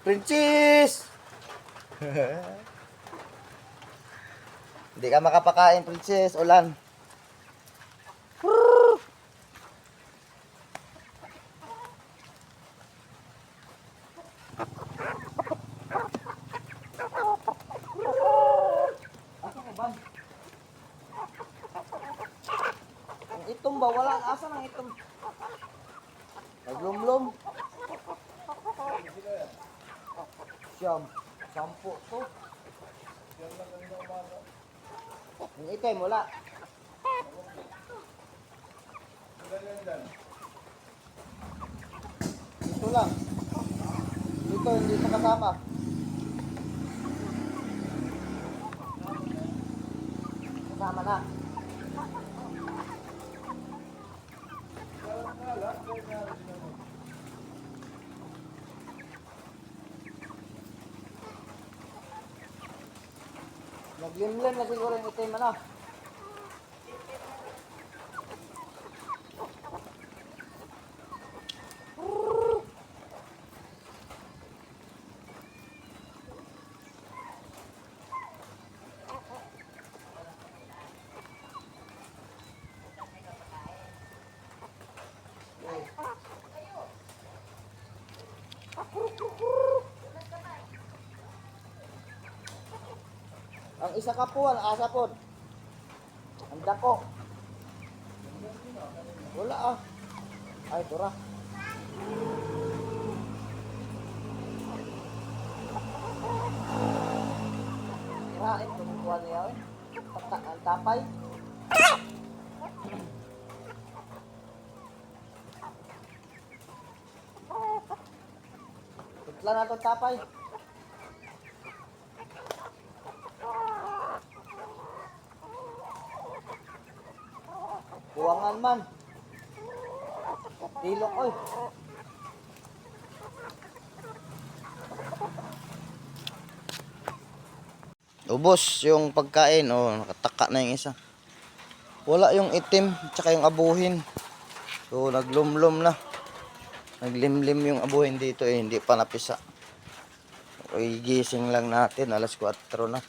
Princess! Hindi ka makapakain, Princess. Ulan. Ang itom ba? Wala. Asa ng itom? Naglumlum. Siyam. Sampo to. Ang itim, wala. Dito lang. Dito, hindi pa kasama. Kasama na. Naglimlim na siguro yung itim, ano? Ang isa ka po, ang asa po. Ang dako. Wala ah. Ay, tura. Kirain, tumukuha niya eh. Ang tapay. Tutla na itong tapay. Buwangan man. Tilok oy. Ubos yung pagkain. Oh, nakataka na yung isa. Wala yung itim, tsaka yung abuhin. So, naglumlum na. Naglimlim yung abuhin dito eh. Hindi pa napisa. Okay, gising lang natin. Alas 4 na.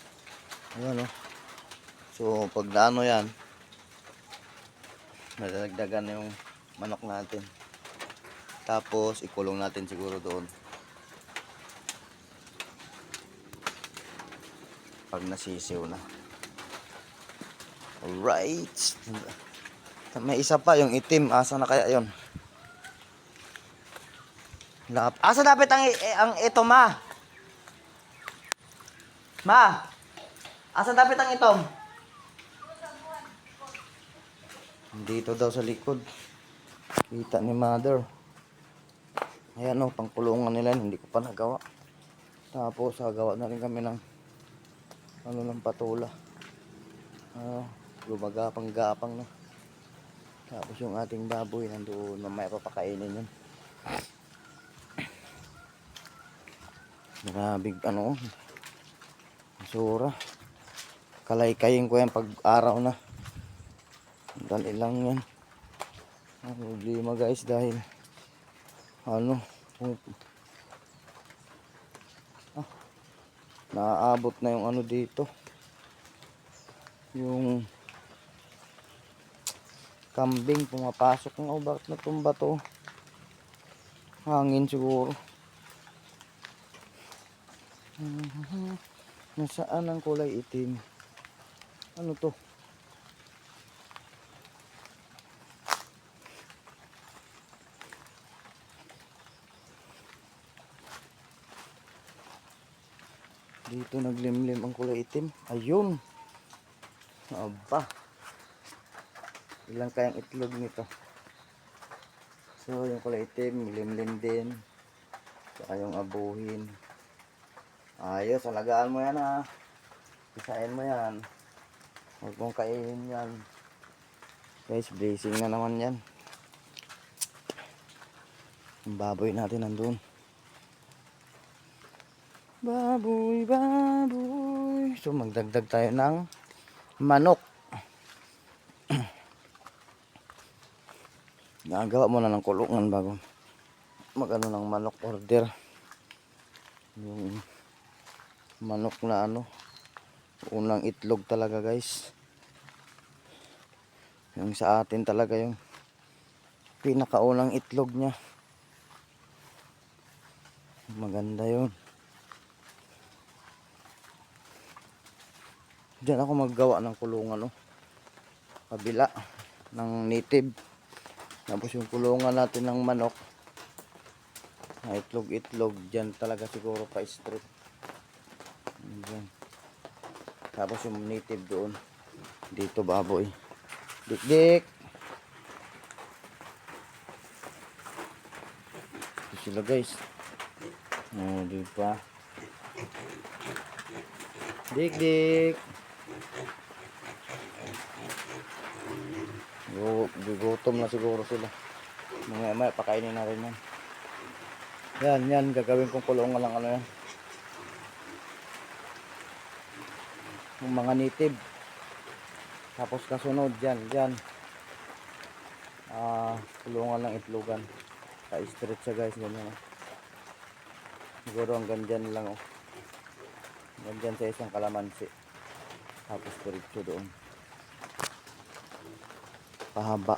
Ayan oh. So, pag naano yan, nadagdagan yung manok natin. Tapos ikulong natin siguro doon pag nasisiw na. Alright, may isa pa yung itim. Asa na kaya yon? Asa dapat ang ito, ma? Ma, asa dapat ang itom? Dito daw sa likod. Kita ni mother. Ayan o, pangkulungan nila. Hindi ko pa nagawa. Tapos, gawa na rin kami ng ng patula. Gumagapang-gapang na. Tapos yung ating baboy nandoon. Mamaya papakainin yun. Marabig basura. Kalay-kayin ko yan pag araw na. Dali lang yan. Ang problema guys dahil naaabot na yung dito. Yung kambing pumapasok ng bakit natumba to? Hangin siguro. Nasaan ang kulay itim? Ano to? Dito naglimlim ang kulay itim. Ayun. Aba. Ilang kayang itlog nito. So yung kulay itim, limlim din. Saka yung abuhin. Ayos, alagaan mo yan ha. Pisain mo yan. Huwag mong kainin yan. Guys, blazing na naman yan. Yung baboy natin nandun. Baboy, baboy. So magdagdag tayo ng manok. Nagawa mo na ng kulungan bago mag-ano ng manok order. Yung manok na ano, unang itlog talaga guys. Yung sa atin talaga yung pinakaunang itlog niya. Maganda yun. Diyan ako maggawa ng kulungan, no? Kabila ng native. Tapos yung kulungan natin ng manok na itlog-itlog, diyan talaga siguro pa strip. Diyan. Tapos yung native doon. Dito baboy. Dik-dik. Ito sila guys. Oh, di ba? Dik-dik. Gugutom na siguro sila. Mamaya pakainin na rin yan. Yan, gagawin kong kulungan lang ano yan. Yung mga native. Tapos kasunod dyan. Kulungan lang itlogan. Ka-stretch siya guys, ganyan. Siguro hanggang dyan lang oh. Hanggang dyan sa isang kalamansi. Tapos diretso doon. Pahaba.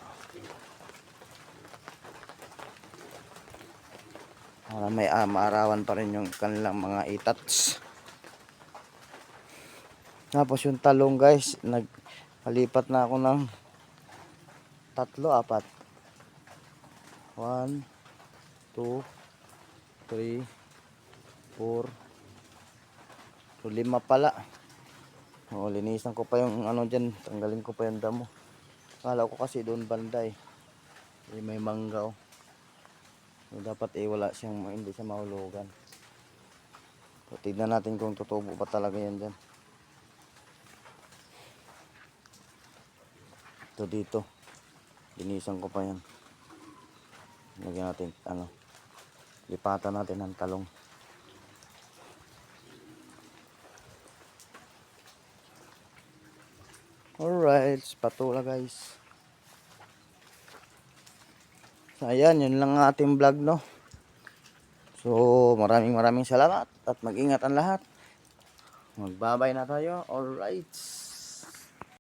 Para may maarawan pa rin yung kanilang mga itats. Tapos yung talong guys, nagpalipat na ako ng 3, 4. 1, 2, 3, 4. So 5 pala. O, linisan ko pa yung ano dyan, tanggalin ko pa yung damo. Kala ko kasi doon banda eh. May mangga oh. So, dapat wala siyang, hindi siya mahulugan. So, tignan natin kung tutubo pa talaga yan dyan. Ito dito. Linisan ko pa yan. Lagyan natin, lipatan natin ng talong. Alright, spatula guys. So, ayan, yun lang ang ating vlog, no? So, maraming salamat at mag-ingat ang lahat. Magbabay na tayo. Alright.